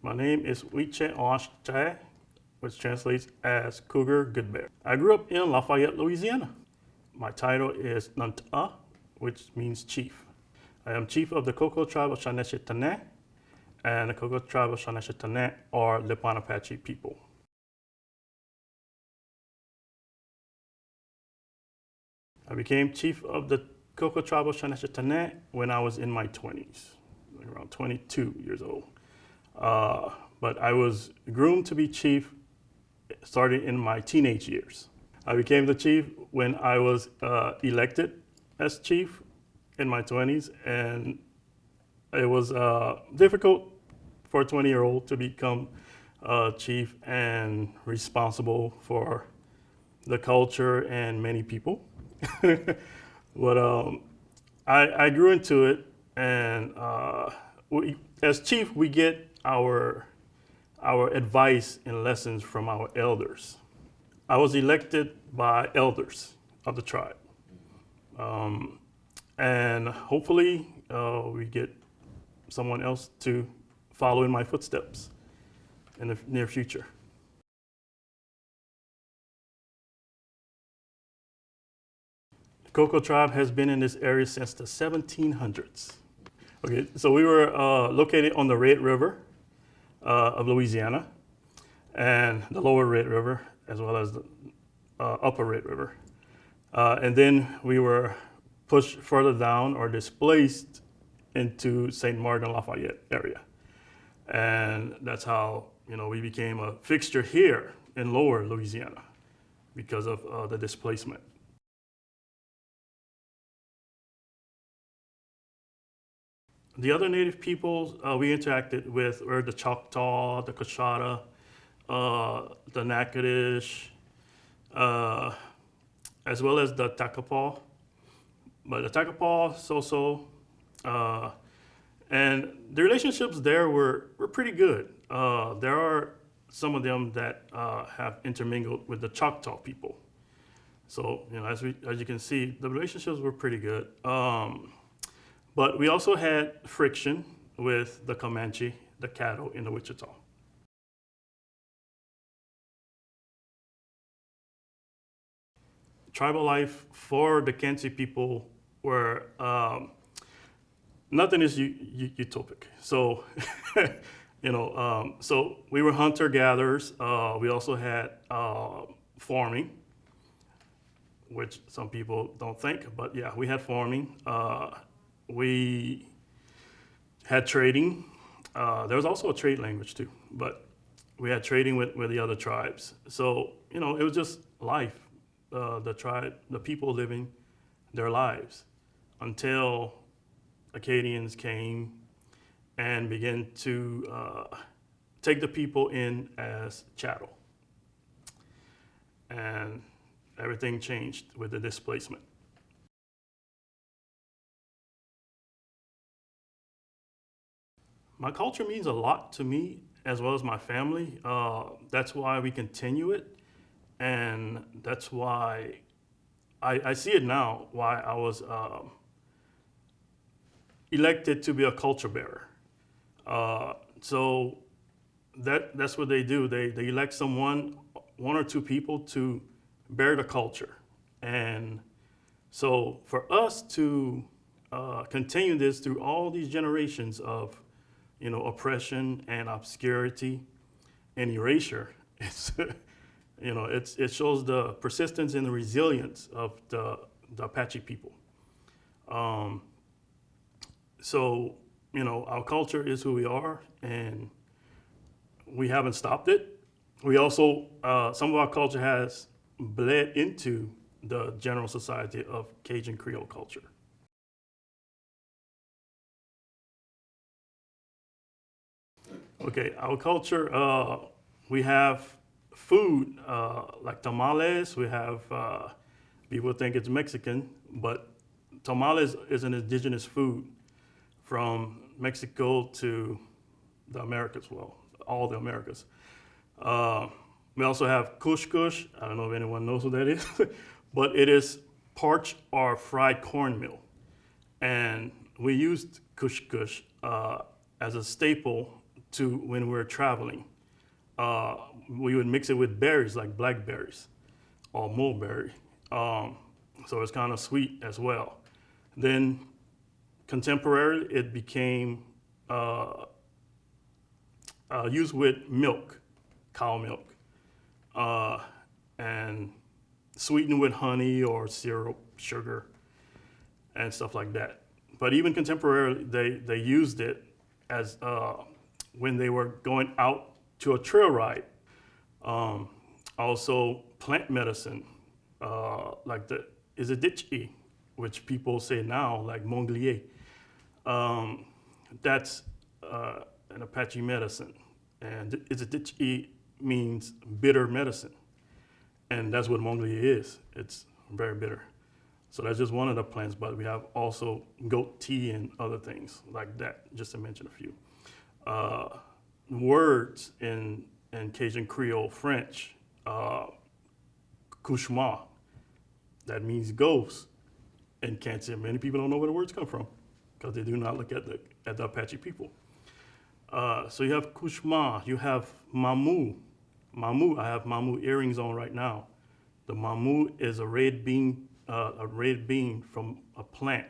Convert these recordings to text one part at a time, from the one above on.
My name is Wiche Onshche, which translates as Kugr Goodbear. I grew up in Lafayette, Louisiana. My title is Nant'a, which means chief. I am chief of the Coco Tribe of Canneci Tinne, and the Coco Tribe of Canneci Tinne are Louisiana Apache people. I became chief of the Coco Tribe of Canneci Tinne when I was in my 20s, around 22 years old. But I was groomed to be chief starting in my teenage years. I became the chief when I was elected as chief in my 20s, and it was difficult for a 20-year-old to become chief and responsible for the culture and many people. But I grew into it, and as chief, we get our advice and lessons from our elders. I was elected by elders of the tribe. And hopefully we get someone else to follow in my footsteps in the near future. The Coco Tribe has been in this area since the 1700s. Okay, so we were located on the Red River of Louisiana, and the lower Red River, as well as the upper Red River. And then we were pushed further down or displaced into St. Martin, Lafayette area. And that's how, we became a fixture here in lower Louisiana because of the displacement. The other native peoples we interacted with were the Choctaw, the Coshada, the Natchitoches, as well as the Takapaw. But the Takapaw, so-so. And the relationships there were pretty good. There are some of them that have intermingled with the Choctaw people. So, as you can see, the relationships were pretty good. But we also had friction with the Comanche, the Caddo in the Wichita. Tribal life for the Canneci people were, nothing is utopic. So, so we were hunter-gatherers. We also had farming, which some people don't think, but yeah, we had farming. We had trading. There was also a trade language too, but we had trading with the other tribes. So, it was just life, the people living their lives until Acadians came and began to take the people in as chattel. And everything changed with the displacement. My culture means a lot to me, as well as my family. That's why we continue it, and that's why I see it now, why I was elected to be a culture bearer. So that's what they do. They elect one or two people to bear the culture. And so for us to continue this through all these generations of oppression and obscurity and erasure, it shows the persistence and the resilience of the Apache people. So, our culture is who we are, and we haven't stopped it. We also, some of our culture has bled into the general society of Cajun Creole culture. Okay, our culture, we have food like tamales. We have, people think it's Mexican, but tamales is an indigenous food from Mexico to the Americas, well, all the Americas. We also have couscous. I don't know if anyone knows what that is, but it is parched or fried cornmeal. And we used couscous as a staple to when we're traveling. We would mix it with berries like blackberries or mulberry. So it's kind of sweet as well. Then contemporarily, it became used with milk, cow milk, and sweetened with honey or syrup, sugar, and stuff like that. But even contemporarily, they used it as when they were going out to a trail ride. Also, plant medicine, like the Izadichi, which people say now, like Monglier. That's an Apache medicine. And Izadichi means bitter medicine. And that's what Monglier is. It's very bitter. So that's just one of the plants, but we have also goat tea and other things like that, just to mention a few. Words in Cajun Creole French, couchement, that means ghost. And can't say many people don't know where the words come from because they do not look at the Apache people. So you have couchement, you have mamu. Mamu, I have mamu earrings on right now. The mamu is a red bean from a plant,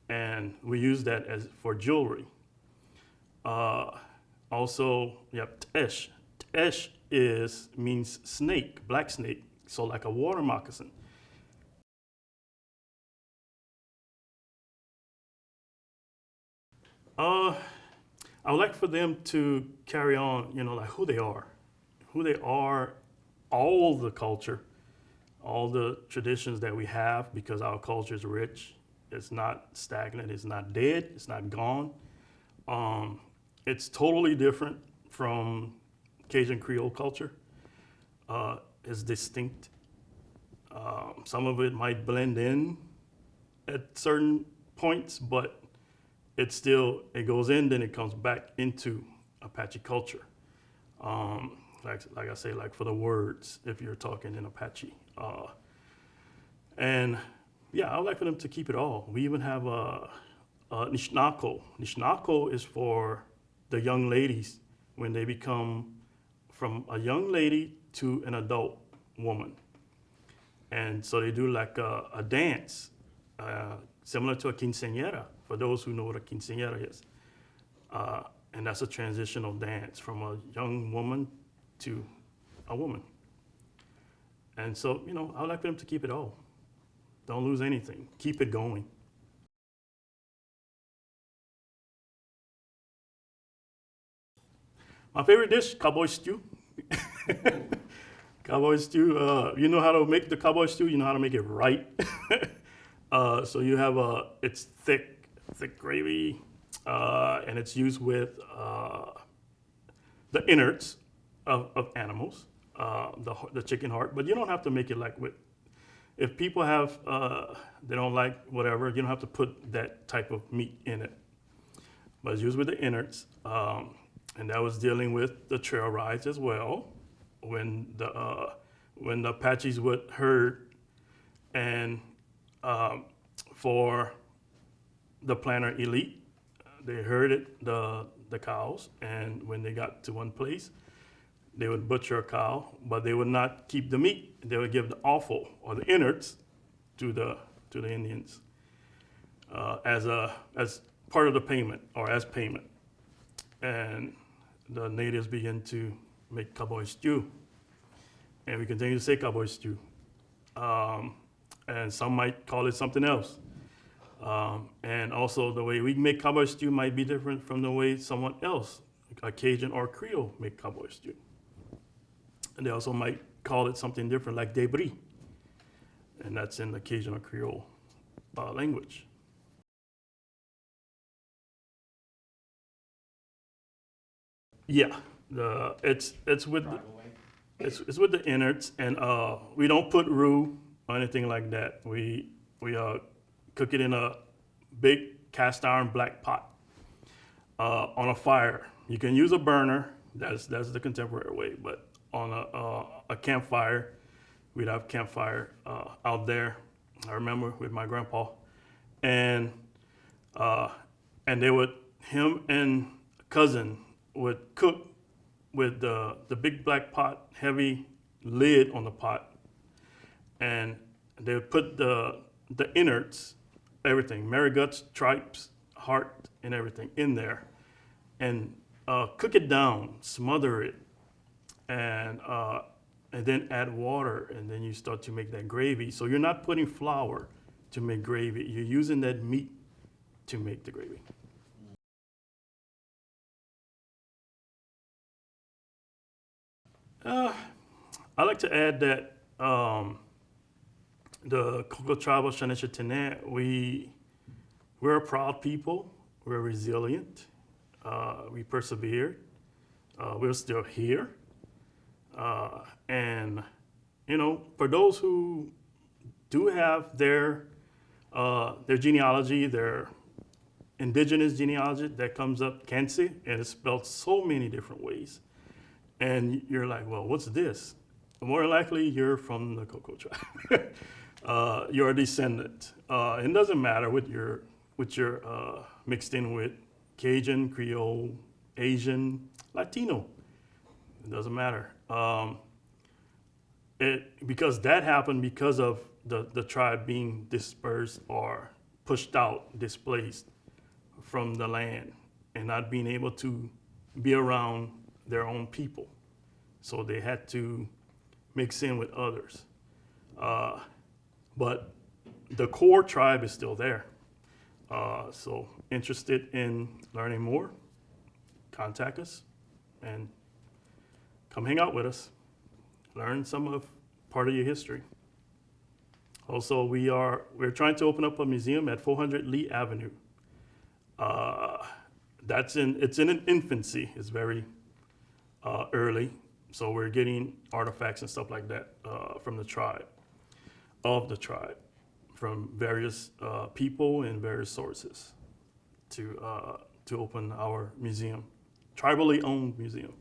and we use that as for jewelry. Also, you have tesh. Tesh means snake, black snake, so like a water moccasin. I would like for them to carry on, like who they are, all the culture, all the traditions that we have, because our culture is rich. It's not stagnant. It's not dead. It's not gone. It's totally different from Cajun Creole culture. It's distinct. Some of it might blend in at certain points, but it goes in, then it comes back into Apache culture. Like I say, like for the words, if you're talking in Apache. And yeah, I would like for them to keep it all. We even have Nishnako. Nishnako is for the young ladies when they become from a young lady to an adult woman. And so they do like a dance, similar to a quinceañera, for those who know what a quinceañera is. And that's a transitional dance from a young woman to a woman. And so, I would like for them to keep it all. Don't lose anything. Keep it going. My favorite dish, cowboy stew. Cowboy stew, you know how to make the cowboy stew, you know how to make it right. So you have it's thick gravy, and it's used with the innards of animals, the chicken heart. But you don't have to make it like if people have, they don't like whatever, you don't have to put that type of meat in it. But it's used with the innards, and that was dealing with the trail rides as well, when the Apaches would herd, and for the planter elite, they herded the cows, and when they got to one place, they would butcher a cow, but they would not keep the meat. They would give the offal or the innards to the Indians as part of the payment or as payment. And the natives began to make cowboy stew, and we continue to say cowboy stew. And some might call it something else. And also the way we make cowboy stew might be different from the way someone else, a Cajun or Creole, make cowboy stew. And they also might call it something different, like debris, and that's in the Cajun or Creole language. Yeah, it's with the innards, and we don't put roux or anything like that. We cook it in a big cast iron black pot on a fire. You can use a burner. That's the contemporary way, but on a campfire, we'd have campfire out there. I remember with my grandpa, and they would, him and cousin would cook with the big black pot, heavy lid on the pot, and they would put the innards, everything, marrow-guts, tripes, heart, and everything in there, and cook it down, smother it, and then add water, and then you start to make that gravy. So you're not putting flour to make gravy. You're using that meat to make the gravy. I like to add that the Coco Tribe of Canneci Tinne, we're a proud people. We're resilient. We persevered. We're still here. And for those who do have their genealogy, their indigenous genealogy that comes up Canneci, and it's spelled so many different ways. And you're like, well, what's this? More likely, you're from the Coco Tribe. You're a descendant. It doesn't matter what you're mixed in with: Cajun, Creole, Asian, Latino. It doesn't matter. Because that happened because of the tribe being dispersed or pushed out, displaced from the land, and not being able to be around their own people. So they had to mix in with others. But the core tribe is still there. So interested in learning more, contact us and come hang out with us. Learn some of part of your history. Also, we're trying to open up a museum at 400 Lee Avenue. It's in an infancy. It's very early, so we're getting artifacts and stuff like that from the tribe, from various people and various sources to open our museum, tribally owned museum.